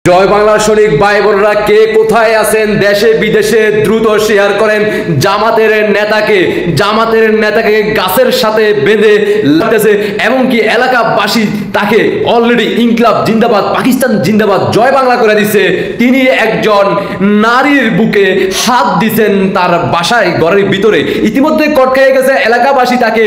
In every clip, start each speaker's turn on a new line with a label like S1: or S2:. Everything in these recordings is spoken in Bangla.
S1: জয় বাংলা সৈনিক ভাই বোনরা কে কোথায় আছেন দেশে বিদেশে দ্রুত শেয়ার করেন। জামাতের নেতাকে গাছের সাথে বেঁধে লাগতেছে এবং কি এলাকাবাসী তাকে অলরেডি ইনকলাব জিন্দাবাদ, পাকিস্তান জিন্দাবাদ, জয় বাংলা করে দিচ্ছে। তিনি একজন নারীর বুকে হাত দিচ্ছেন তার বাসায় ঘরের ভিতরে। ইতিমধ্যে কট খেয়ে গেছে এলাকাবাসী তাকে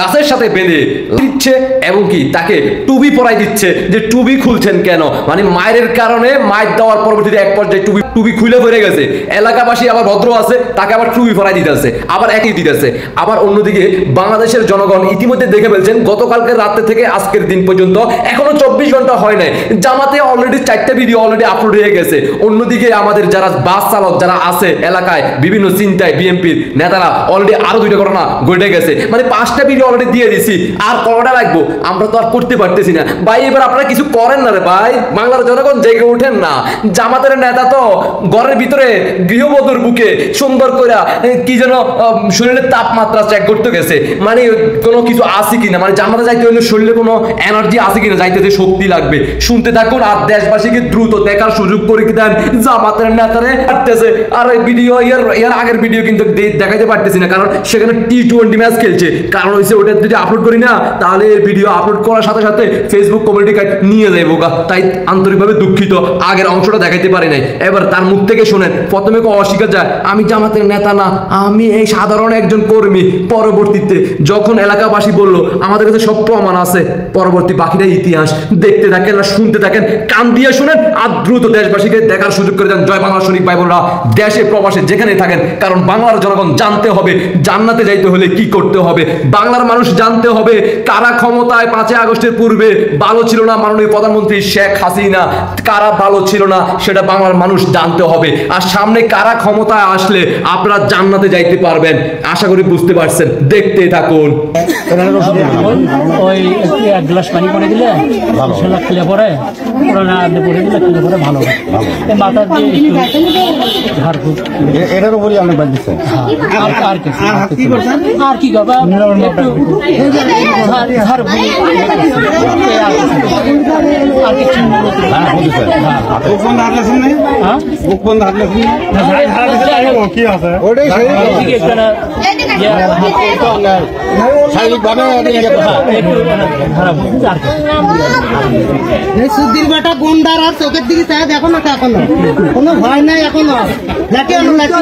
S1: গাছের সাথে বেঁধে দিচ্ছে এবং কি তাকে টুপি পরাই দিচ্ছে যে টুপি খুলছেন কেন, মানে মায়ের কারণে মায়ের দেওয়ার পরবর্তীতে এক পর্যায়ে টুপি খুলে পড়ে গেছে। এলাকাবাসী আবার ভদ্র আছে, তাকে আবার টুপি পরাই দিতেছে, আবার একই দিতেছে। আবার অন্যদিকে বাংলাদেশের জনগণ ইতিমধ্যে দেখে ফেলছেন গতকালকে রাতে থেকে আজকের দিন পর্যন্ত এখনো 24 ঘন্টা হয় নাই, জামাতে অলরেডি 4টা ভিডিও অলরেডি আপলোড হয়ে গেছে। অন্যদিকে আমাদের যারা বাস চালক যারা আছে এলাকায় বিভিন্ন চিন্তায় বিএনপির নেতারা অলরেডি আরো 2টা ঘটনা ঘটে গেছে, মানে 5টা ভিডিও অলরেডি দিয়ে দিছি। আর কটা লাগবো আমরা তো আর করতে পারতেছি না ভাই। এবার আপনারা কিছু করেন না রে ভাই, বাংলার জনগণ জেগে ওঠেন না। জামাতের নেতা তো ঘরের ভিতরে গৃহবধূর বুকে সুন্দর করে কি যেন শরীরের তাপমাত্রা চেক করতে গেছে, মানে কোনো কিছু আছে কিনা, মানে জামাতে যাইতে হলে শরীরে কোনো এনার্জি আছে কিনা, যাইতে শক্তি লাগবে। শুনতে থাকুন আর দেশবাসীকে দ্রুত দেখার সুযোগ করে দেন জামাতের নেতারে হাঁটতেছে। আর ভিডিও এর আগের ভিডিও কিন্তু দেখাইতে পারতেছি না, কারণ সেখানে T20 ম্যাচ খেলছে। কারণ হচ্ছে ওটা যদি আপলোড করি না তাহলে ভিডিও আপলোড করার সাথে সাথে ফেসবুক কমিউনিটি গাইড নিয়ে যাইবো গা, তাই আন্তরিকভাবে দুঃখিত আগের অংশটা দেখাইতে পারি নাই। এবার তার মুখ থেকে শোনেন, প্রথমে অস্বীকার যায় আমি জামাতের নেতা না, আমি এই সাধারণ একজন কর্মী। পরবর্তীতে যখন এলাকাবাসী বলল আমাদের কাছে সব প্রমাণ আছে, পরবর্তী বাকিটা ইতিহাস। দেখতে থাকেন আর শুনতে থাকেন, কান দিয়ে শুনেন আর দ্রুত দেশবাসীকে দেখার সুযোগ করে দেন। জয় বাংলা সৈনিক ভাই বোনরা দেশে প্রবাসে যেখানে থাকেন, কারণ বাংলার জনগণ জানতে হবে জান্নাতে যাইতে হলে কি করতে হবে। বাংলার মানুষ জানতে হবে কারা ক্ষমতায় 5 আগস্টের পূর্বে ভালো ছিল না, মাননীয় প্রধানমন্ত্রী শেখ হাসিনা, কারা ভালো ছিল না সেটা বাংলার মানুষ জানতে হবে। আর সামনে কারা ক্ষমতায় আসলে আপনারা জান্নাতে যাইতে পারবেন, আশা করি বুঝতে পারছেন। দেখতে থাকুন।
S2: ওই এক গ্লাস পানি করে দিলে সেটা খেলে পরে পুরানা পরে দিলে খেলে পরে ভালো হয়। মাথা দিয়ে ঝাড়ফুঁক
S3: এটার উপরই আপনি বাদ দিচ্ছেন।
S2: আর কি বাবা একটু ঝাড়ফুঁক আর কিছু
S4: সুধীর বেটা গুন্ডার আর চোখের দিকে চায় দেখো না, এখনো কোনো ভয় নাই, এখনো লাঠি আনো লাঠি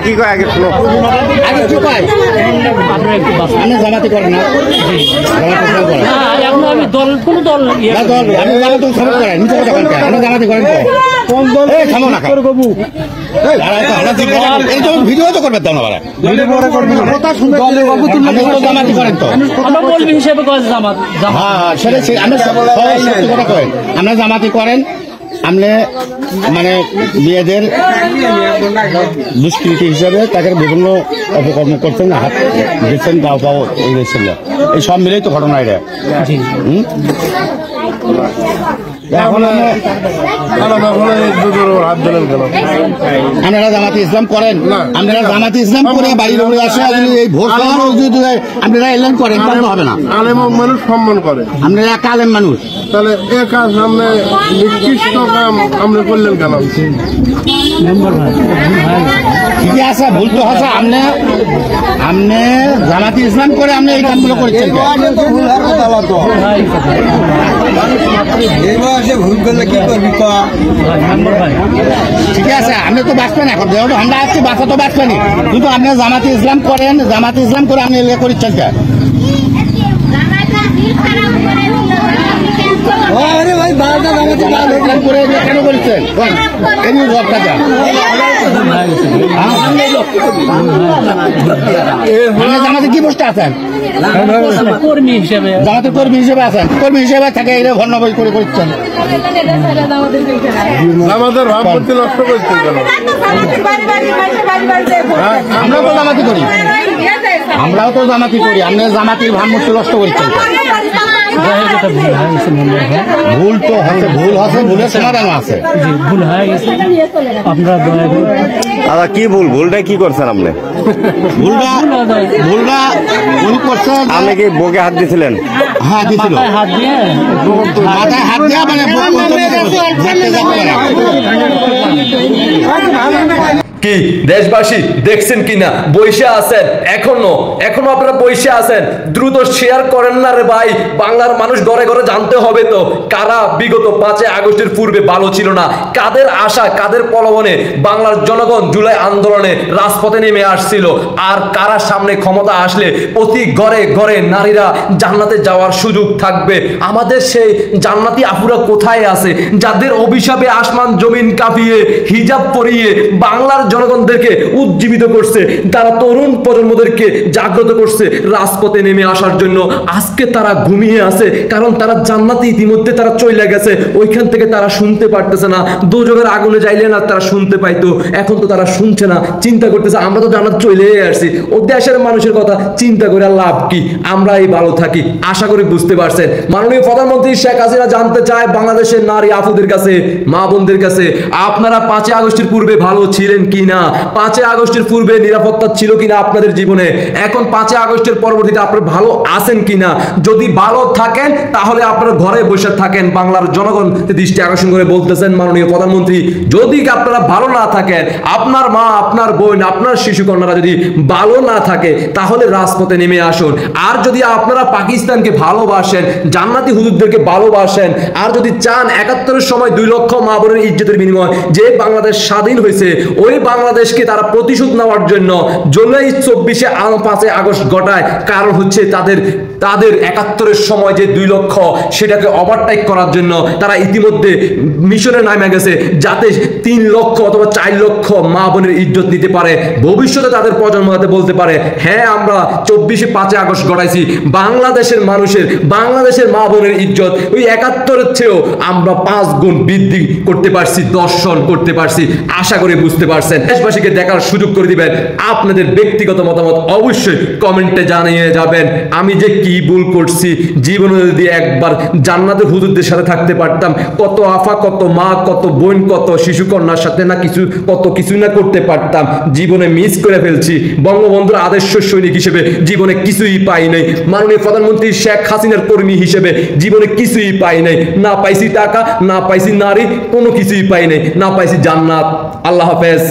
S3: কি কয় আগে শুনো, আগে কি কয় আপনি জামাতে করেন না,
S2: আমি দল কোন দল
S3: আমি জামাতে সাপোর্ট করেন, নিচে কথা করেন, আপনি জামাতে করেন কোন দল? এই থামো না বাবু, ভিডিও তো করবেন দাও না বাড়া, কথা শুনবে বাবু, তুমি জামাতে করেন তো
S2: আমরা বলবি হিসেবে জামাত।
S3: হ্যাঁ সেটা আপনি কথা করেন, আপনারা জামাতে করেন। আপনি মানে মেয়েদের দুষ্কৃতি হিসাবে তাকে বিভিন্ন অপকর্ম করছেন, হাত দিচ্ছেন, গাও পাও এই সব মিলেই তো ঘটনা এটা। আপনারা জামাতে ইসলাম করেন, আপনারা জামাতে ইসলাম করে বাড়ির উপরে আসে এই ভোট আপনারা এলান করেন, তাহলে তো হবে না।
S5: আলেম মানুষ সম্মান করে,
S3: আপনারা এক আলেম মানুষ,
S5: তাহলে এ কাজ সামনে নিকৃষ্ট কাম আমরা করলেন কেন?
S3: ঠিক আছে, ভুল তো হচ্ছে। আপনি জামাতে ইসলাম করে আপনি এই কামগুলো করেছেন,
S4: ভুল করলে কি করবি?
S3: ঠিক আছে, আপনি তো বাঁচবেন এখন, যেহেতু আমরা আজকে বাঁচা তো বাঁচবেনি, কিন্তু আপনি জামাতে ইসলাম করেন, জামাতে ইসলাম করে আপনি এলাকা করেছেন কেন?
S4: ভাই কেন করেছেন?
S3: এই আপনি জামাতে কি পোস্টে আছেন?
S2: কর্মী হিসেবে
S3: জামাতের কর্মী হিসেবে আছেন, কর্মী হিসেবে থাকে এটা ভন্নবাই করে করছেন।
S5: আমাদের ভাবমূর্তি নষ্ট করতে গেল।
S3: আমরাও তো জামাতি করি, আমরাও তো জামাতি করি, আপনি জামাতির ভাবমূর্তি নষ্ট করছেন। ভুল তো হচ্ছে, ভুল হচ্ছে, ভুলের সমাধান আছে।
S2: ভুল হয়ে গেছে, আপনারা দয়া করে
S6: দাদা কি ভুল, ভুলটা কি করছেন আপনি?
S3: ভুলটা উনি করছেন,
S6: আপনি কি বুকে হাত দিয়েছিলেন?
S3: হ্যাঁ দিছিল,
S2: মাথায় হাত দিয়ে
S3: মাথায় হাত দেওয়া মানে
S1: কি দেশবাসী দেখছেন কিনা, বইসা আছেন এখনো আপনারা বইসা আছেন। দ্রুত শেয়ার করেন না রে ভাই, বাংলার মানুষ ঘরে ঘরে জানতে হবে তো কারা বিগত 5 আগস্টের পূর্বে ভালো ছিল না, কাদের আশা কাদের প্রলোভনে বাংলার জনগণ জুলাই আন্দোলনে রাজপথে নেমে আসছিল, আর কারা সামনে ক্ষমতা আসলে প্রতি ঘরে ঘরে নারীরা জান্নাতে যাওয়ার সুযোগ থাকবে। আমাদের সেই জান্নাতি আপুরা কোথায় আছে, যাদের অভিশাপে আসমান জমিন কাঁপিয়ে হিজাব পরিয়ে বাংলার জনগণদেরকে উজ্জীবিত করছে, তারা তরুণ প্রজন্মদেরকে জাগ্রত করছে রাজপথে নেমে আসার জন্য। আজকে তারা ঘুমিয়ে আছে, কারণ তারা জান্নাতে ইতিমধ্যে তারা চলে গেছে, ওইখান থেকে তারা শুনতে পারতেছে না। দোজখের আগুনে যাইলে না তারা শুনতে পাইতো, এখন তো তারা শুনছে না, চিন্তা করতেছে আমরা তো জান্নাত চলে আসছি, ও দেশের মানুষের কথা চিন্তা করে লাভ কি, আমরাই ভালো থাকি। আশা করি বুঝতে পারছেন। মাননীয় প্রধানমন্ত্রী শেখ হাসিনা জানতে চায় বাংলাদেশের নারী আপুদের কাছে, মা বোনদের কাছে, আপনারা 5 আগস্টের পূর্বে ভালো ছিলেন কিনা, 5 আগস্টের পূর্বে নিরাপত্তা ছিল কিনা আপনাদের জীবনে, এখন 5 আগস্টের পরবর্তীতে আপনারা ভালো আছেন কিনা। যদি ভালো থাকেন তাহলে আপনারা ঘরে বসে থাকেন। বাংলার জনগণ দৃষ্টি আকর্ষণ করে বলতেছেন মাননীয় প্রধানমন্ত্রী, যদি আপনারা ভালো না থাকেন, আপনার মা আপনার বোন আপনার শিশু কন্যারা যদি ভালো না থাকে, তাহলে রাজপথে নেমে আসুন। আর যদি আপনারা পাকিস্তানকে ভালোবাসেন, জান্নাতি হুজুরদেরকে ভালোবাসেন, আর যদি চান 71-এর সময় 2 লক্ষ মা বোনের ইজ্জতের বিনিময় যে বাংলাদেশ স্বাধীন হয়েছে, ওই বাংলাদেশকে তারা প্রতিশোধ নেওয়ার জন্য জুলাই 24-এ 5 আগস্ট ঘটায়। কারণ হচ্ছে তাদের 71-এর সময় যে 2 লক্ষ, সেটাকে ওভারটেক করার জন্য তারা ইতিমধ্যে মিশনে নামে গেছে, যাতে 3 লক্ষ অথবা 4 লক্ষ মা বোনের ইজ্জত নিতে পারে। ভবিষ্যতে তাদের প্রজন্ম যাতে বলতে পারে, হ্যাঁ আমরা 24-এ 5 আগস্ট গড়াইছি, বাংলাদেশের মানুষের, বাংলাদেশের মা বোনের ইজ্জত ওই 71-এর চেয়েও আমরা 5 গুণ বৃদ্ধি করতে পারছি, দর্শন করতে পারছি। আশা করি বুঝতে পারছেন। দেশবাসীকে দেখার সুযোগ করে দিবেন। আপনাদের ব্যক্তিগত মতামত অবশ্যই কমেন্টে জানিয়ে যাবেন। আমি যে কি ভুল করছি, জীবনে যদি একবার জান্নাতের হুজুরদের সাথে থাকতে পারতাম, কত আফা কত মা কত বোন কত শিশু কন্যার সাথে না কত কিছু না করতে পারতাম, জীবনে মিস করে ফেলছি। বঙ্গবন্ধুর আদর্শ সৈনিক হিসেবে জীবনে কিছুই পাই নাই, মাননীয় প্রধানমন্ত্রী শেখ হাসিনার কর্মী হিসেবে জীবনে কিছুই পাই নাই, না পাইছি টাকা, না পাইছি নারী, কোনো কিছুই পাই নাই, না পাইছি জান্নাত। আল্লাহ হাফেজ।